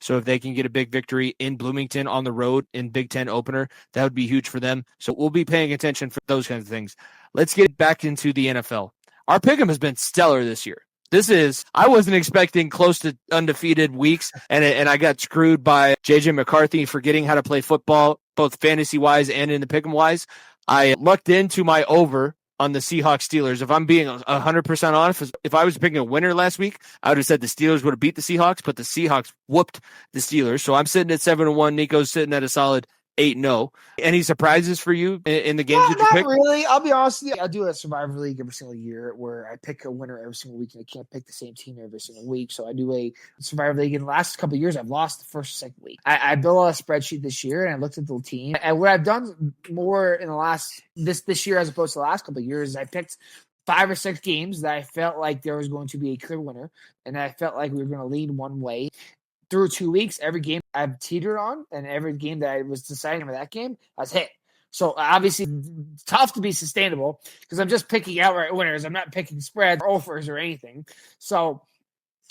So if they can get a big victory in Bloomington on the road in Big Ten opener, that would be huge for them. So we'll be paying attention for those kinds of things. Let's get back into the NFL. Our pick'em has been stellar this year. I wasn't expecting close to undefeated weeks, and I got screwed by JJ McCarthy forgetting how to play football, both fantasy wise and in the pick'em wise. I lucked into my over on the Seahawks Steelers. If I'm being 100% honest, if I was picking a winner last week, I would have said the Steelers would have beat the Seahawks, but the Seahawks whooped the Steelers. So I'm sitting at 7-1. Nico's sitting at a solid 8-0. Any surprises for you in the games that you picked? Not really. I'll be honest with you. I do a Survivor League every single year where I pick a winner every single week, and I can't pick the same team every single week. So I do a Survivor League. In the last couple of years, I've lost the first, second week. I built a spreadsheet this year, and I looked at the team. And what I've done more in the last this year as opposed to the last couple of years is I picked 5 or 6 games that I felt like there was going to be a clear winner, and I felt like we were going to lean one way. Through 2 weeks, every game I've teetered on, and every game that I was deciding for that game, I was hit. So obviously, it's tough to be sustainable because I'm just picking outright winners. I'm not picking spreads or offers or anything. So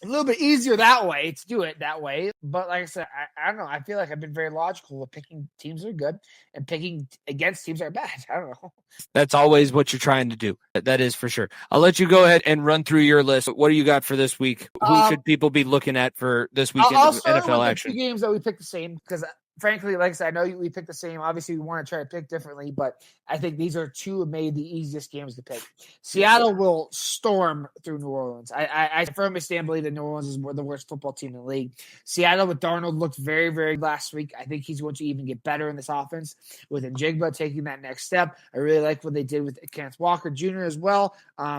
a little bit easier that way to do it that way. But like I said, I don't know. I feel like I've been very logical with picking teams that are good and picking against teams that are bad. I don't know. That's always what you're trying to do. That is for sure. I'll let you go ahead and run through your list. What do you got for this week? Who should people be looking at for this weekend NFL action? The 2 games that we picked the same because frankly, like I said, I know we picked the same. Obviously, we want to try to pick differently, but I think these are 2 of maybe the easiest games to pick. Seattle will storm through New Orleans. I firmly stand believe that New Orleans is the worst football team in the league. Seattle with Darnold looked very, very last week. I think he's going to even get better in this offense with Njigba taking that next step. I really like what they did with Kenneth Walker Jr. as well.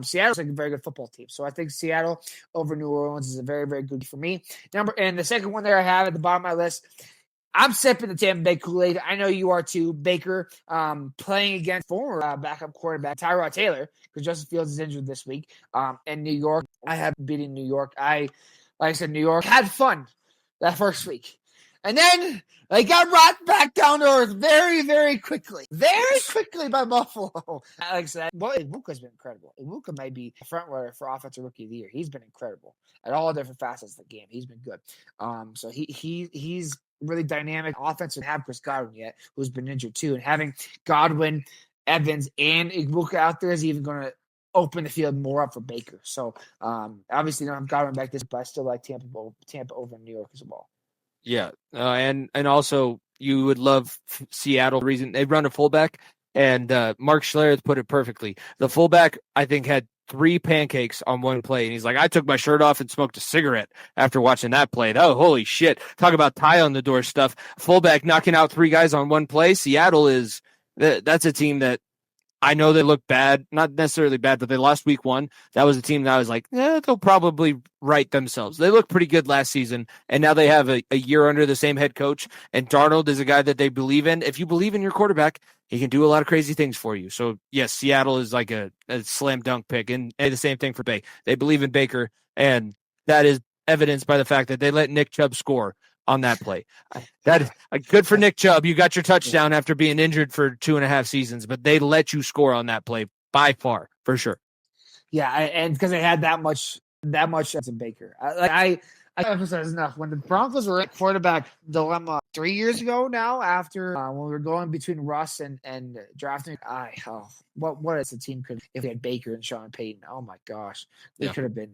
Seattle's like a very good football team. So I think Seattle over New Orleans is a very, very good for me. And the second one there I have at the bottom of my list, I'm sipping the Tampa Bay Kool-Aid. I know you are too. Baker playing against former backup quarterback Tyrod Taylor because Justin Fields is injured this week. And New York, I have beaten New York. Like I said, New York had fun that first week. And then they got rocked back down to earth very, very quickly. Very quickly by Buffalo. Like I said, Ibuka's been incredible. Ibuka may be a front runner for Offensive Rookie of the Year. He's been incredible at all different facets of the game. He's been good. So he's really dynamic offense and have Chris Godwin yet, who's been injured too. And having Godwin, Evans, and Ibuka out there is even going to open the field more up for Baker. So obviously don't have Godwin back this, but I still like Tampa over New York as well. Yeah, and also you would love Seattle. Reason they run a fullback, and Mark Schlereth put it perfectly. The fullback, I think, had 3 pancakes on one play, and he's like, I took my shirt off and smoked a cigarette after watching that play. Oh, holy shit. Talk about tie on the door stuff. Fullback knocking out 3 guys on one play. Seattle that's a team that I know they look bad, not necessarily bad, but they lost week 1. That was a team that I was like, they'll probably right themselves. They looked pretty good last season, and now they have a year under the same head coach, and Darnold is a guy that they believe in. If you believe in your quarterback, he can do a lot of crazy things for you. So, yes, Seattle is like a slam dunk pick, and the same thing for Bay. They believe in Baker, and that is evidenced by the fact that they let Nick Chubb score on that play. That is good for Nick Chubb. You got your touchdown after being injured for 2.5 seasons, but they let you score on that play by far, for sure. Yeah, and because they had that much as a Baker. I emphasize enough. When the Broncos were at quarterback dilemma 3 years ago now, after when we were going between Russ and drafting, what is the team could if we had Baker and Sean Payton? Oh my gosh, we could have been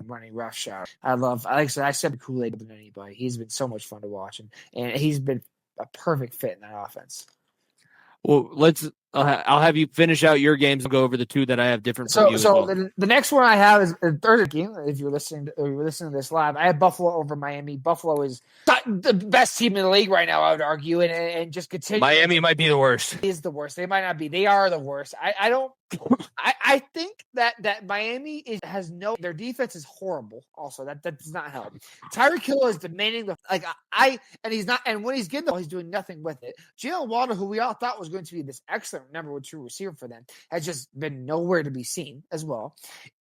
running roughshod. Like I said, Kool-Aid than anybody. He's been so much fun to watch, and he's been a perfect fit in that offense. Well, I'll have you finish out your games and go over the 2 that I have different from you. So the next one I have is the third game. If you're listening to this live, I have Buffalo over Miami. Buffalo is the best team in the league right now, I would argue, and just continue. Miami might be the worst. Is the worst. They might not be. They are the worst. I don't. I think that Miami has their defense is horrible. Also, that does not help. Tyreek Hill is demanding and he's not. And when he's getting the ball, he's doing nothing with it. Jalen Waddle, who we all thought was going to be this excellent number 1 true receiver for them, has just been nowhere to be seen as well.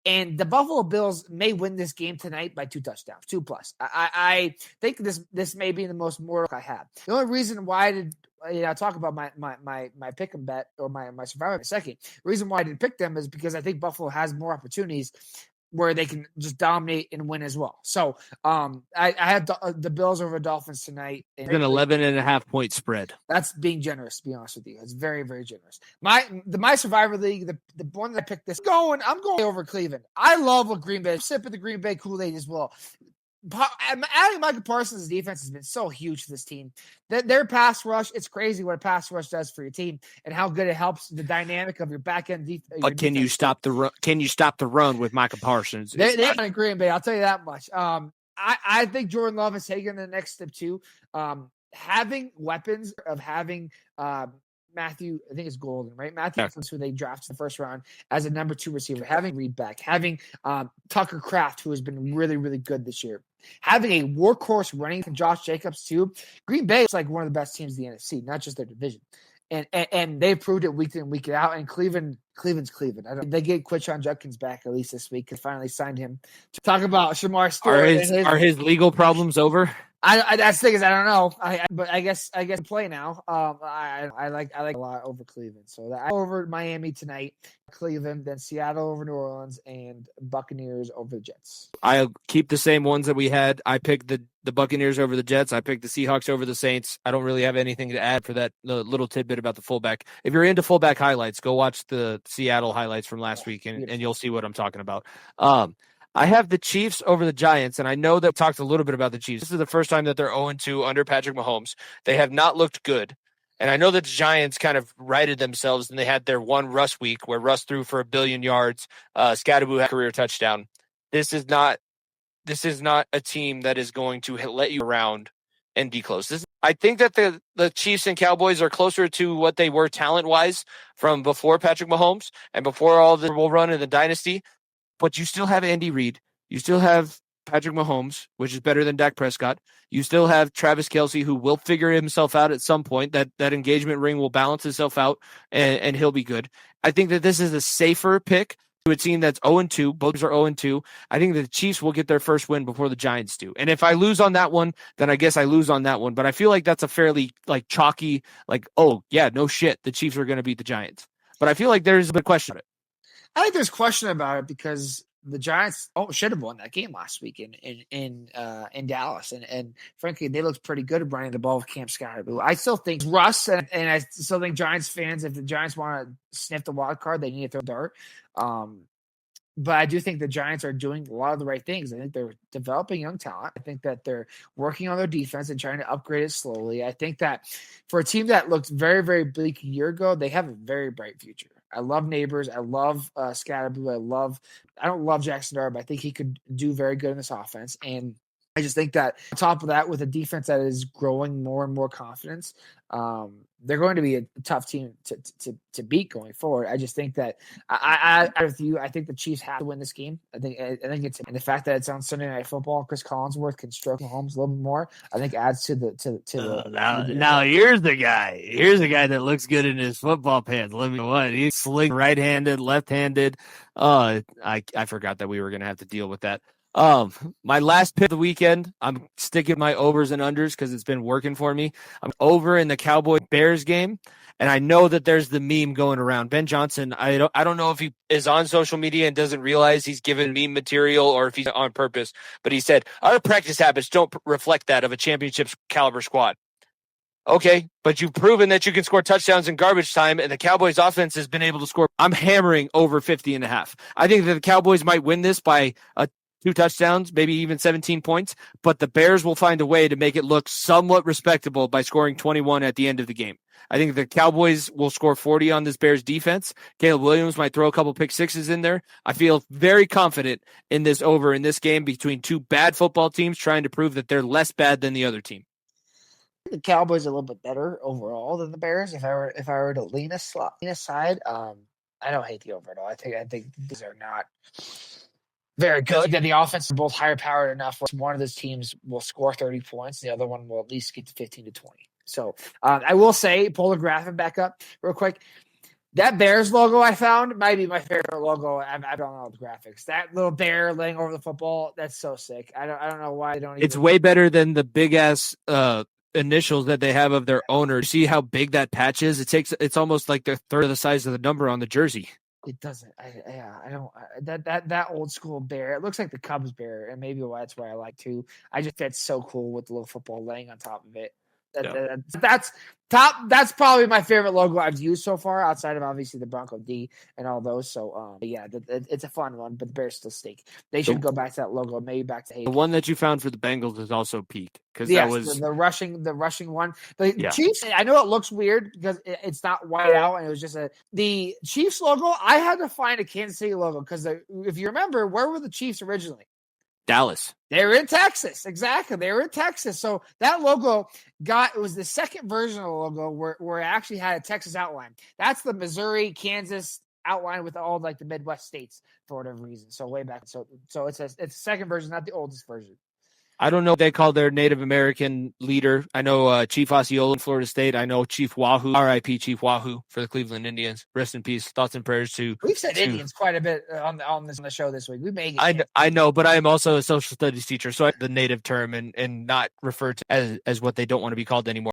And the Buffalo Bills may win this game tonight by 2 touchdowns, 2+. I think this may be the most mortal I have. The only reason why I did. I'll talk about my pick 'em bet or my survivor in a second. The reason why I didn't pick them is because I think Buffalo has more opportunities where they can just dominate and win as well. So I have the Bills over Dolphins tonight. It's an 11.5-point spread. That's being generous, to be honest with you. It's very, very generous. My Survivor League, the one that I picked I'm going over Cleveland. I love what Green Bay, sipping the Green Bay Kool-Aid as well. Adding Micah Parsons' defense has been so huge to this team. Their pass rush, it's crazy what a pass rush does for your team and how good it helps the dynamic of your back end defense. But can you stop the run? Can you stop the run with Micah Parsons? They're not in Green Bay. I'll tell you that much. I think Jordan Love has taken the next step too. Having weapons of having Matthew, I think it's Golden, right? Matthew, that's who they drafted in the first round as a number 2 receiver. Having Reed back, having Tucker Kraft, who has been really, really good this year. Having a workhorse running from Josh Jacobs too. Green Bay is like one of the best teams in the NFC, not just their division. And they've proved it week in and week out. And Cleveland's Cleveland. They get Quinshon Judkins back at least this week and finally signed him. To talk about Shamar Stewart. Are his legal problems over? That's the thing is I don't know. But I guess play now. I like a lot over Cleveland. So I over Miami tonight, Cleveland, then Seattle over New Orleans, and Buccaneers over the Jets. I'll keep the same ones that we had. I picked the Buccaneers over the Jets. I picked the Seahawks over the Saints. I don't really have anything to add for that little tidbit about the fullback. If you're into fullback highlights, go watch the Seattle highlights from last week, and you'll see what I'm talking about. I have the Chiefs over the Giants, and I know that we talked a little bit about the Chiefs. This is the first time that they're 0-2 under Patrick Mahomes. They have not looked good. And I know that the Giants kind of righted themselves, and they had their one Russ week where Russ threw for 1 billion yards. Scatterboo had a career touchdown. This is not a team that is going to let you around and be close. I think that the Chiefs and Cowboys are closer to what they were talent-wise from before Patrick Mahomes and before all the Super Bowl run in the dynasty. But you still have Andy Reid. You still have Patrick Mahomes, which is better than Dak Prescott. You still have Travis Kelce, who will figure himself out at some point. That engagement ring will balance itself out, and he'll be good. I think that this is a safer pick to a team that's 0-2. Both are 0-2. I think that the Chiefs will get their first win before the Giants do. And if I lose on that one, then I guess I lose on that one. But I feel like that's a fairly chalky, oh, yeah, no shit. The Chiefs are going to beat the Giants. But I feel like there's a big question on it. I think there's question about it because the Giants should have won that game last week in Dallas, and frankly, they looked pretty good at running the ball with Cam Scatterboo. I still think Russ, and I still think Giants fans, if the Giants want to sniff the wild card, they need to throw dart. But I do think the Giants are doing a lot of the right things. I think they're developing young talent. I think that they're working on their defense and trying to upgrade it slowly. I think that for a team that looked very, very bleak a year ago, they have a very bright future. I love Neighbors. I love Scatterboo. I don't love Jackson Dart, but I think he could do very good in this offense. And I just think that on top of that, with a defense that is growing more and more confidence, they're going to be a tough team to beat going forward. I just think that I with you. I think the Chiefs have to win this game. I think it's, and the fact that it's on Sunday Night Football, Chris Collinsworth can stroke Mahomes a little bit more. I think adds to the. Now here's the guy. Here's the guy that looks good in his football pants. Let me know what he's slick, right-handed, left-handed. I forgot that we were going to have to deal with that. My last pick of the weekend, I'm sticking my overs and unders because it's been working for me. I'm over in the Cowboy-Bears game, and I know that there's the meme going around. Ben Johnson, I don't know if he is on social media and doesn't realize he's given meme material or if he's on purpose, but he said, our practice habits don't reflect that of a championship caliber squad. Okay, but you've proven that you can score touchdowns in garbage time, and the Cowboys offense has been able to score. I'm hammering over 50.5. I think that the Cowboys might win this by 2 touchdowns, maybe even 17 points, but the Bears will find a way to make it look somewhat respectable by scoring 21 at the end of the game. I think the Cowboys will score 40 on this Bears defense. Caleb Williams might throw a couple pick sixes in there. I feel very confident in this over in this game between 2 bad football teams trying to prove that they're less bad than the other team. The Cowboys are a little bit better overall than the Bears. If I were to lean aside, I don't hate the over at all. I think these are not very good. That the offense are both higher powered enough where one of those teams will score 30 points, the other one will at least get to 15 to 20. So I will say, pull the graphic back up real quick. That Bears logo I found might be my favorite logo. I don't know the graphics. That little bear laying over the football, that's so sick. I don't know why they don't. It's way better than the big ass initials that they have of their owner. See how big that patch is? It's almost like the third of the size of the number on the jersey. It doesn't. I don't. That old school bear. It looks like the Cubs bear, and maybe that's why I like too. I just that's so cool with the little football laying on top of it. That's top. That's probably my favorite logo I've used so far, outside of obviously the Bronco D and all those. So yeah, it's a fun one, but the Bears still stink. They should go back to that logo, maybe back to The one that you found for the Bengals is also peak because yes, that was the rushing one. The Chiefs, I know it looks weird because it's not white out and it was just the Chiefs logo. I had to find a Kansas City logo because if you remember, where were the Chiefs originally? Dallas. They were in Texas. Exactly. They were in Texas. So that logo it was the second version of the logo where it actually had a Texas outline. That's the Missouri, Kansas outline with all like the Midwest states for whatever reason. So way back. So it's a second version, not the oldest version. I don't know what they call their Native American leader. I know Chief Osceola in Florida State. I know Chief Wahoo, R.I.P. Chief Wahoo for the Cleveland Indians. Rest in peace. Thoughts and prayers to. We've said Indians quite a bit on the show this week. We may get I know, but I am also a social studies teacher, so I the native term and not refer to as what they don't want to be called anymore.